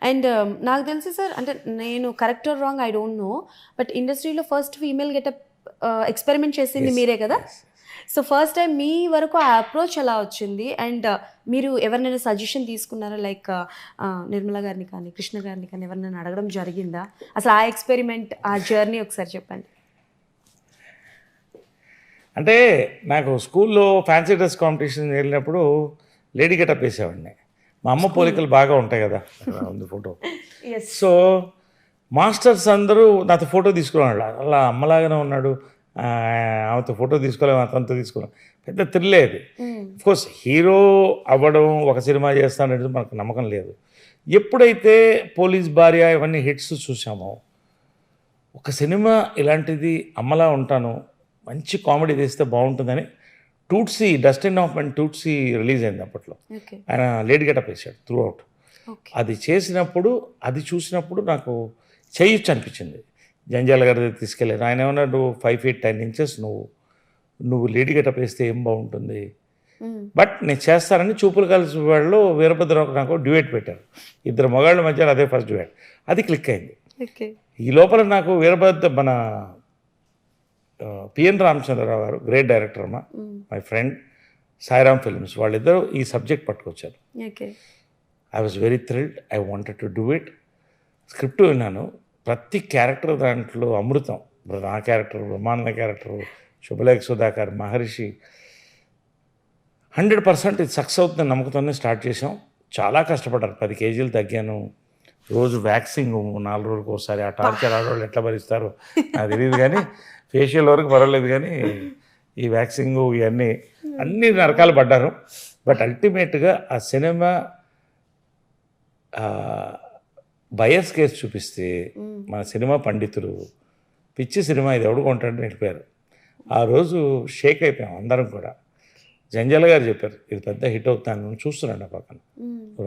And నాకు తెలిసి sir, అంటే నేను correct or wrong I don't know, but ఇండస్ట్రీలో ఫస్ట్ ఫీమేల్ గెటప్ ఎక్స్పెరిమెంట్ చేసింది మీరే కదా. సో ఫస్ట్ టైం మీ వరకు ఆ అప్రోచ్ ఎలా వచ్చింది, అండ్ మీరు ఎవరినైనా సజెషన్ తీసుకున్నారా, లైక్ నిర్మల గారిని కానీ కృష్ణ గారిని కానీ ఎవరినైనా అడగడం జరిగిందా? అసలు ఆ ఎక్స్పెరిమెంట్, ఆ జర్నీ ఒకసారి చెప్పండి. అంటే నాకు స్కూల్లో ఫ్యాన్సీ డ్రెస్ కాంపిటీషన్ వెళ్ళినప్పుడు లేడీ గెటప్ వేసేవాడిని. మా అమ్మ పోలికలు బాగా ఉంటాయి కదా, ఉంది ఫోటో. సో మాస్టర్స్ అందరూ నాతో ఫోటో తీసుకునేవాళ్ళు. అలా అమ్మలాగానే ఉన్నాడు, ఆమెతో ఫోటో తీసుకోలేము, అతనితో తీసుకోలేము. పెద్ద థ్రిల్ అది. అఫ్కోర్స్ హీరో అవ్వడం, ఒక సినిమా చేస్తానంటే మనకు నమ్మకం లేదు. ఎప్పుడైతే పోలీస్ భార్య ఇవన్నీ హిట్స్ చూసామో, ఒక సినిమా ఇలాంటిది అమ్మలా ఉంటాను, మంచి కామెడీ తీస్తే బాగుంటుందని టూట్సీ, డస్టిన్ హాఫ్మన్ టూట్సీ రిలీజ్ అయింది అప్పట్లో. ఆయన లేడీ గెటప్ వేసాడు త్రూ అవుట్. అది చేసినప్పుడు, అది చూసినప్పుడు నాకు చేయొచ్చు అనిపించింది. జంజాల గారి దగ్గర తీసుకెళ్ళాను. ఆయన ఏమన్నాడు, 5 feet 10 inches నువ్వు లేడీ గెటప్ వేస్తే ఏం బాగుంటుంది, బట్ నేను చేస్తానని చూపులు కలిసి వాళ్ళు వీరభద్రరావు నాకు డ్యూయట్ పెట్టారు. ఇద్దరు మగాళ్ళ మధ్య అదే ఫస్ట్ డ్యూయట్. అది క్లిక్ అయింది. ఈ లోపల నాకు మన పిఎన్ రామచంద్రరావు గారు, గ్రేట్ డైరెక్టర్ అమ్మా, మై ఫ్రెండ్, సాయిరామ్ ఫిల్మ్స్, వాళ్ళిద్దరూ ఈ సబ్జెక్ట్ పట్టుకొచ్చారు. I was very thrilled, I wanted to do it. Script విన్నాను, ప్రతి క్యారెక్టర్ దాంట్లో అమృతం. నా క్యారెక్టర్, బ్రహ్మానంద క్యారెక్టర్, శుభలేఖ సుధాకర్, మహర్షి, 100% ఇది సక్సెస్ అవుతుందని నమ్మకంతోనే స్టార్ట్ చేసాం. చాలా కష్టపడ్డారు. 10 kgs తగ్గాను. రోజు వ్యాక్సింగ్ 4 రోజులకు ఒకసారి. ఆ టార్చర్ ఆడవాళ్ళు ఎట్లా భరిస్తారో నాకు తెలియదు, కానీ ఫేషియల్ వరకు పర్వాలేదు, కానీ ఈ వ్యాక్సింగ్ ఇవన్నీ అన్ని నరకాలు పడ్డారు. బట్ అల్టిమేట్గా ఆ సినిమా బయస్ కేసు చూపిస్తే మన సినిమా పండితులు పిచ్చి సినిమా ఇది ఎవడు కొంటాడని వెళ్ళిపోయారు. ఆ రోజు షేక్ అయిపోయాం అందరం కూడా. జంజాల గారు చెప్పారు, ఇది పెద్ద హిట్ అవుతాను, చూస్తున్నాడు ఆ పక్కన,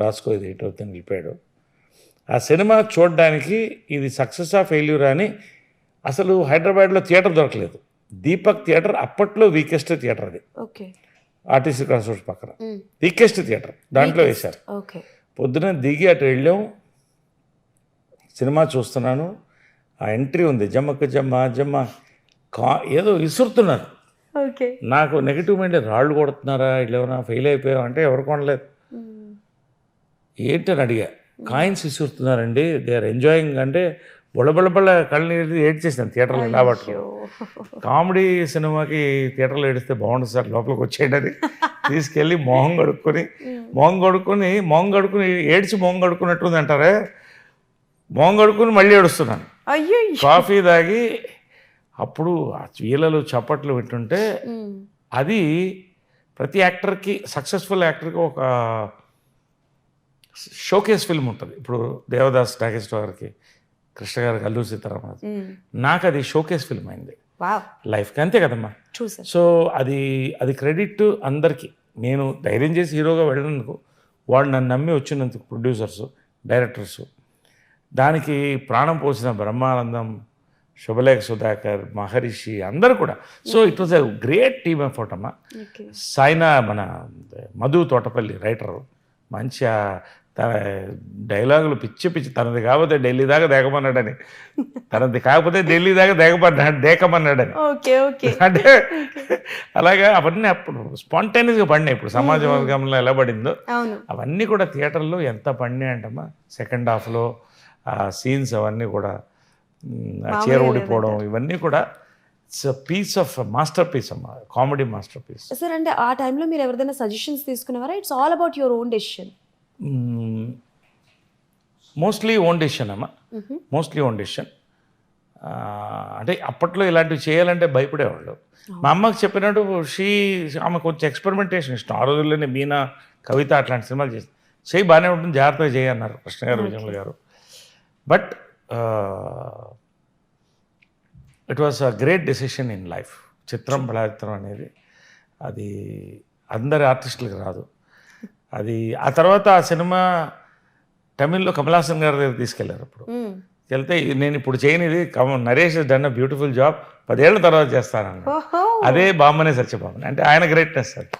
రాసుకో ఇది హిట్ అవుతాను, వెళ్ళిపోయాడు. ఆ సినిమా చూడడానికి ఇది సక్సెస్ ఫెయిల్యూర్ అని, అసలు హైదరాబాద్లో థియేటర్ దొరకలేదు. దీపక్ థియేటర్ అప్పట్లో వీకెస్ట్ థియేటర్, అది ఆర్టీసీ క్రాస్ రోడ్స్ పక్కన వీకెస్ట్ థియేటర్, దాంట్లో వేశారు. పొద్దున దిగి అటు వెళ్ళాం, సినిమా చూస్తున్నాను, ఆ ఎంట్రీ ఉంది, జమ్మక్క జమ్మ జమ్మ ఏదో విసురుతున్నారు. నాకు నెగిటివ్ మైండ్, రాళ్ళు కొడుతున్నారా, ఇట్లా ఏమైనా ఫెయిల్ అయిపోయావు అంటే ఎవరు కొనలేదు. ఏంటని అడిగా, కాయిన్స్ విసురుతున్నారండి, దే ఆర్ ఎంజాయింగ్ అంటే బొళ్ళ కళ్ళు ఏడ్ చేసాను థియేటర్లో. కాబట్టి కామెడీ సినిమాకి థియేటర్లో ఏడిస్తే బాగుంటుంది సార్, లోపలికి వచ్చేయడని తీసుకెళ్ళి మొహం కడుక్కొని ఏడ్చి మొహం కడుక్కున్నట్టుంది అంటారే, మొహం కడుక్కుని మళ్ళీ ఏడుస్తున్నాను. కాఫీ తాగి అప్పుడు వీళ్ళలు చప్పట్లు వింటుంటే, అది ప్రతి యాక్టర్కి, సక్సెస్ఫుల్ యాక్టర్కి ఒక షోకేస్ ఫిల్మ్ ఉంటుంది. ఇప్పుడు దేవదాస్ నాగేశ్వర గారికి, కృష్ణ గారికి, అల్లూరి సీతారామరాజు, నాకు అది షోకేస్ ఫిల్మ్ అయింది లైఫ్కి. అంతే కదమ్మా. సో అది క్రెడిట్ అందరికీ. నేను ధైర్యం చేసి హీరోగా వెళ్ళినందుకు, వాళ్ళు నన్ను నమ్మి వచ్చినందుకు ప్రొడ్యూసర్సు, డైరెక్టర్సు, దానికి ప్రాణం పోసిన బ్రహ్మానందం, శుభలేఖ సుధాకర్, మహర్షి అందరూ కూడా. So it was a great team effort అమ్మా. సాయినా, మన మధు తోటపల్లి రైటరు, మంచిగా తన డైలాగులు పిచ్చి తనది కాకపోతే ఢిల్లీ దాకా దేకమన్నాడని, తనది కాకపోతే ఢిల్లీ దాకా దేకమన్నాడని. అంటే అలాగా అవన్నీ అప్పుడు స్పాంటేనియస్గా పడినాయి. ఇప్పుడు సమాజ వర్గంలో ఎలా పడిందో అవన్నీ కూడా థియేటర్లో ఎంత పడినాయి అంటమ్మా. సెకండ్ హాఫ్లో ఆ సీన్స్ అవన్నీ కూడా, చీర ఊడిపోవడం, ఇవన్నీ కూడా it's piece of masterpiece అమ్మా, కామెడీ మాస్టర్ పీస్. సార్, అంటే ఆ టైంలో మీరు ఎవరిదైనా సజెషన్స్ తీసుకునేవారా? It's all about your own decision? Mostly own decision అమ్మా, మోస్ట్లీ ఓన్ డెసిషన్. అంటే అప్పట్లో ఇలాంటివి చేయాలంటే భయపడేవాళ్ళు. మా అమ్మకి చెప్పినట్టు ఆమె కొంచెం ఎక్స్పెరిమెంటేషన్ ఇష్టం. ఆ రోజుల్లోనే మీనా, కవిత అట్లాంటి సినిమాలు చేయి బాగానే ఉంటుంది, జాగ్రత్తగా చేయన్నారు కృష్ణ గారు, విజయముల గారు. But it was a great decision in life. చిత్రం బలాచిత్రం అనేది అది అందరి ఆర్టిస్టులకు రాదు. అది ఆ తర్వాత ఆ సినిమా తమిళ్లో కమలాసన్ గారి దగ్గర తీసుకెళ్లారు. అప్పుడు వెళ్తే, నేను ఇప్పుడు చేయనిది Naresh done a beautiful job, 10 ఏళ్ల తర్వాత చేస్తానన్న. అదే బామ్మనే సత్యబాబు అంటే ఆయన గ్రేట్నెస్ అది.